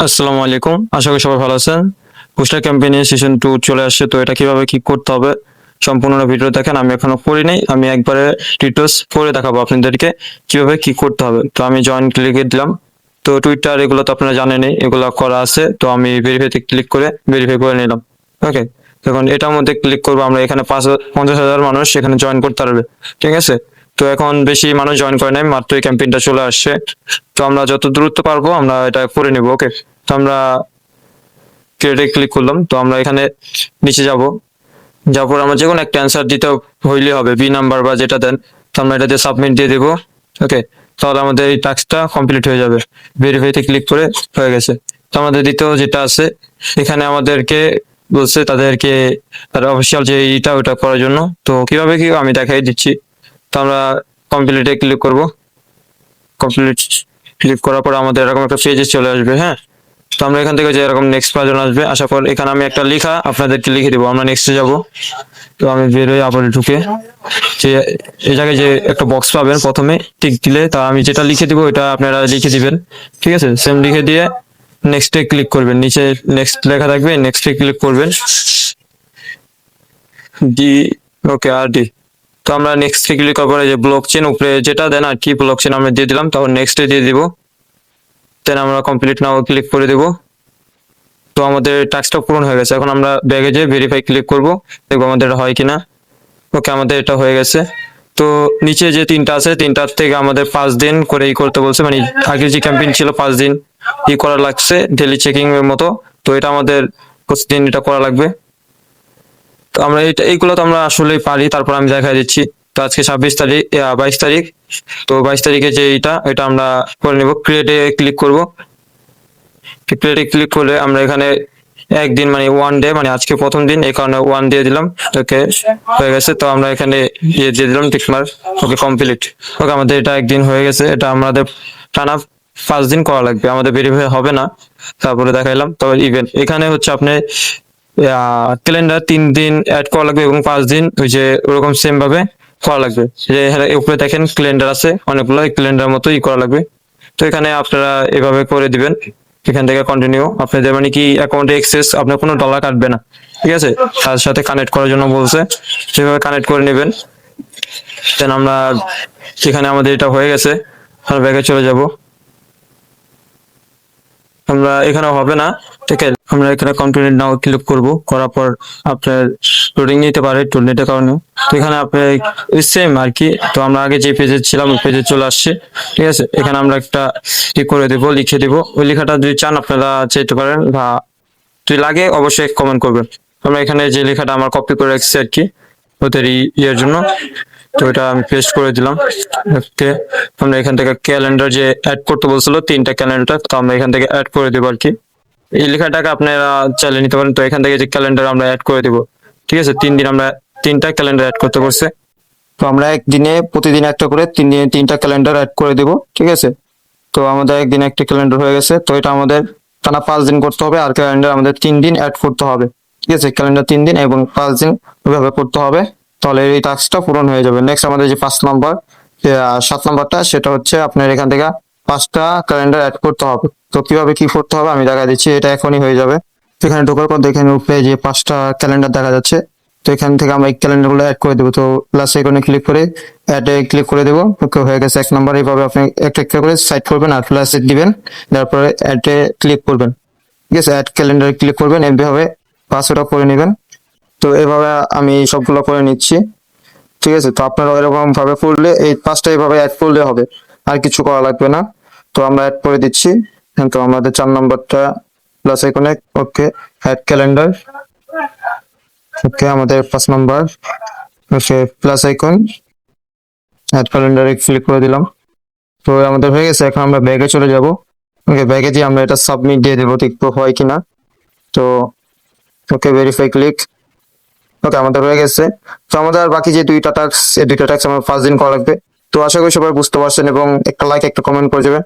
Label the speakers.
Speaker 1: আসসালামু আলাইকুম, আশা করি সবাই ভালো আছেন। বুস্টার ক্যাম্পেইনে সিজন 2 চলে আসছে, তো এটা কিভাবে কি করতে হবে সম্পূর্ণ ভিডিও দেখেন। আমি এখনো করি নাই, আমি একবারে ডিটেলস পড়ে দেখাবো আপনাদেরকে কিভাবে কি করতে হবে। তো আমি জয়েন ক্লিকে দিলাম। তো টুইটার এগুলো তো আপনারা জানেনই, এগুলো করা আছে। তো আমি ভেরিফাইতে ক্লিক করে ভেরিফাই করে নিলাম। ওকে, এখন এটার মধ্যে ক্লিক করবো আমরা। এখানে 50,000 মানুষ এখানে জয়েন করতে পারবে, ঠিক আছে। তো এখন বেশি মানুষ জয়েন করে নাই, মাত্র এই ক্যাম্পেইনটা চলে আসছে। তো আমরা যত দ্রুত পারবো আমরা এটা করে নিব। ওকে, তো আমরা ক্রিয়েটে ক্লিক করলাম। তো আমরা এখানে নিচে যাব, যাওয়ার পর আমরা যে কোনো একটা অ্যান্সার দিতে হইলে হবে, বি নাম্বার বা যেটা দেন। তো আমরা এটা দিয়ে সাবমিট দিয়ে দেবো। ওকে, তাহলে আমাদের এই টাস্কটা কমপ্লিট হয়ে যাবে। ভেরিফাইতে ক্লিক করে হয়ে গেছে। তো আমাদের দ্বিতীয় যেটা আছে, এখানে আমাদেরকে বলছে তাদেরকে তার অফিসিয়াল যে এইটা ওটা করার জন্য। তো কিভাবে কি আমি দেখাই দিচ্ছি। তো আমরা কমপ্লিটে ক্লিক করব। কমপ্লিট ক্লিক করার পর আমাদের এরকম একটা পেজে চলে আসবে। হ্যাঁ, তো আমরা এখান থেকে যে এরকম নেক্সট বাজন আসবে, আসার পর এখানে আমি একটা লেখা আপনাদেরকে লিখে দিব। আমরা নেক্সটে যাব। তো আমি বেরোই আবার ঢুকে যে এই জায়গায় যে একটা বক্স পাবেন, প্রথমে টিক দিলে তা আমি যেটা লিখে দিব এটা আপনারা লিখে দিবেন, ঠিক আছে। সেম লিখে দিয়ে নেক্সটে ক্লিক করবেন। নিচে নেক্সট লেখা থাকবে, নেক্সটে ক্লিক করবেন। ডি, ওকে, আর ডি। তো আমরা নেক্সটে ক্লিক করার পরে যে ব্লক চেন উপরে যেটা দেন আর কি, ব্লক চেন আমরা দিয়ে দিলাম। তারপর নেক্সটে দিয়ে দিব। দেন আমরা কমপ্লিট নাও ক্লিক করে দেবো। তো আমাদের টাস্কটা পূরণ হয়ে গেছে। এখন আমরা ব্যাগে যে ভেরিফাই ক্লিক করব, দেখবো আমাদের এটা হয় কিনা। ওকে, আমাদের এটা হয়ে গেছে। তো নিচে যে তিনটা আছে, তিনটার থেকে আমাদের 5 দিন করে করতে বলছে। মানে আগের যে ক্যাম্পেইন ছিল 5 দিন করা লাগছে, ডেলি চেকিং এর মতো। তো এটা আমাদের প্রতিদিন এটা করা লাগবে। তো আমরা এইগুলো তো আমরা আসলেই পারি। তারপর আমি দেখা দিচ্ছি। তো আজকে 26 তারিখ, 22 তারিখ। তো 22 তারিখে যে এটা আমরা করে নিব। ক্রিয়েটে ক্লিক করব। ক্রিয়েটে ক্লিক করলে আমরা এখানে একদিন মানে 1 ডে, মানে আজকে প্রথম দিন, এই কারণে 1 দিয়ে দিলাম। ওকে, হয়ে গেছে। তো আমরা এখানে দিয়ে দিলাম টিকমার্ক। ওকে, কমপ্লিট। ওকে, আমাদের এটা একদিন হয়ে গেছে। এটা আমাদের টানা 5 দিন করা লাগবে, আমাদের ভেরিফাই হবে না। তারপরে দেখাইলাম। তবে ইভেন্ট এখানে হচ্ছে আপনি ক্যালেন্ডার 3 দিন অ্যাড করা লাগবে এবং 5 দিন ওই যে ওরকম সেম ভাবে করা লাগবে। যে উপরে দেখেন ক্যালেন্ডার আছে অনেকগুলো, ক্যালেন্ডার মতোই করা লাগবে। তো এখানে আপনারা এভাবে করে দিবেন। এখান থেকে কন্টিনিউ, আপনাদের মানে কি অ্যাকাউন্টে এক্সেস, আপনার কোনো ডলার কাটবে না, ঠিক আছে। তার সাথে কানেক্ট করার জন্য বলছে, সেভাবে কানেক্ট করে নেবেন। দেন আমরা সেখানে আমাদের এটা হয়ে গেছে, আমরা ব্যাগে চলে যাব। আমরা এখানে হবে না, ঠিক আছে। আমরা এখানে কন্টিনিউ নাও ক্লিক করব। করার পর আপনার লোডিং নিতে পারে, টুল নেটের কারণে। তো এখানে আপনি সেম আর কি। তো আমরা আগে যে পেজে ছিলাম ওই পেজে চলে আসছে, ঠিক আছে। এখানে আমরা একটা ই করে দেবো, লিখে দেবো। ওই লেখাটা যদি চান আপনারা চাইতে পারেন, বা যদি লাগে অবশ্যই কমেন্ট করবেন। আমরা এখানে যে লেখাটা আমার কপি করে রাখছি আর কি ওদের ইয়ের জন্য। তো এটা আমি পেস্ট করে দিলাম। ওকে, আমরা এখান থেকে ক্যালেন্ডার যে অ্যাড করতে বলছিল 3টা ক্যালেন্ডার, তো আমরা এখান থেকে অ্যাড করে দেবো আর কি। এই লেখাটাকে আপনারা চালিয়ে নিতে পারেন। তো এখান থেকে যে ক্যালেন্ডার আমরা অ্যাড করে দেবো, ঠিক আছে। 3 দিন আমরা 3টা ক্যালেন্ডার অ্যাড করতে বলছে। তো আমরা একদিনে প্রতিদিন একটা করে 3 দিনে 3টা ক্যালেন্ডার অ্যাড করে দেবো, ঠিক আছে। তো আমাদের একদিনে একটা ক্যালেন্ডার হয়ে গেছে। তো এটা আমাদের টানা 5 দিন করতে হবে, আর ক্যালেন্ডার আমাদের 3 দিন অ্যাড করতে হবে, ঠিক আছে। ক্যালেন্ডার 3 দিন এবং 5 দিন ওইভাবে করতে হবে। তাহলে এই টাস্কটা পূরণ হয়ে যাবে। নেক্সট আমাদের যে 5 নাম্বার, 7 নাম্বারটা, সেটা হচ্ছে আপনার এখান থেকে 5টা ক্যালেন্ডার অ্যাড করতে হবে। তো কিভাবে কি করতে হবে আমি দেখা দিচ্ছি, এটা এখনই হয়ে যাবে। এখানে ঢোকার পর দেখেন উপরে যে 5টা ক্যালেন্ডার দেখা যাচ্ছে। তো এখান থেকে আমরা এই ক্যালেন্ডার গুলো অ্যাড করে দেবো। তো প্লাস আইকনে ক্লিক করে অ্যাডে ক্লিক করে দেবো। ওকে, হয়ে গেছে 1 নাম্বার। এইভাবে আপনি একটা একটা করে সাইড করবেন আর প্লাস দিবেন, তারপরে অ্যাডে ক্লিক করবেন, ঠিক আছে। অ্যাড ক্যালেন্ডারে ক্লিক করবেন, এইভাবে পাসওয়ার্ডটা করে নেবেন। তো এভাবে আমি সবগুলো করে নিচ্ছি, ঠিক আছে। তো আপনারা এরকম ভাবে করলে এই 5টা এইভাবে অ্যাড করলে হবে, আর কিছু করা লাগবে না। তো আমরা অ্যাড করে দিচ্ছি। তো আমাদের 4 নাম্বারটা প্লাস আইকনে, ওকে, অ্যাড ক্যালেন্ডার। ওকে, আমাদের 5 নাম্বার, ওকে, প্লাস আইকন, অ্যাড ক্যালেন্ডারে ক্লিক করে দিলাম। তো আমাদের হয়ে গেছে। এখন আমরা ব্যাগে চলে যাব। ওকে, ব্যাগে দিয়ে আমরা এটা সাবমিট দিয়ে দেবো, দেখবো হয় কিনা। তো ওকে, ভেরিফাই ক্লিক। ওকে, আমাদের হয়ে গেছে। তো আমাদের আর বাকি যে 2টা টাস্ক, এই 2টা টাস্ক আমার 5 দিন করা লাগবে। তো আশা করি সবাই বুঝতে পারছেন এবং একটা লাইক একটা কমেন্ট করে যাবেন।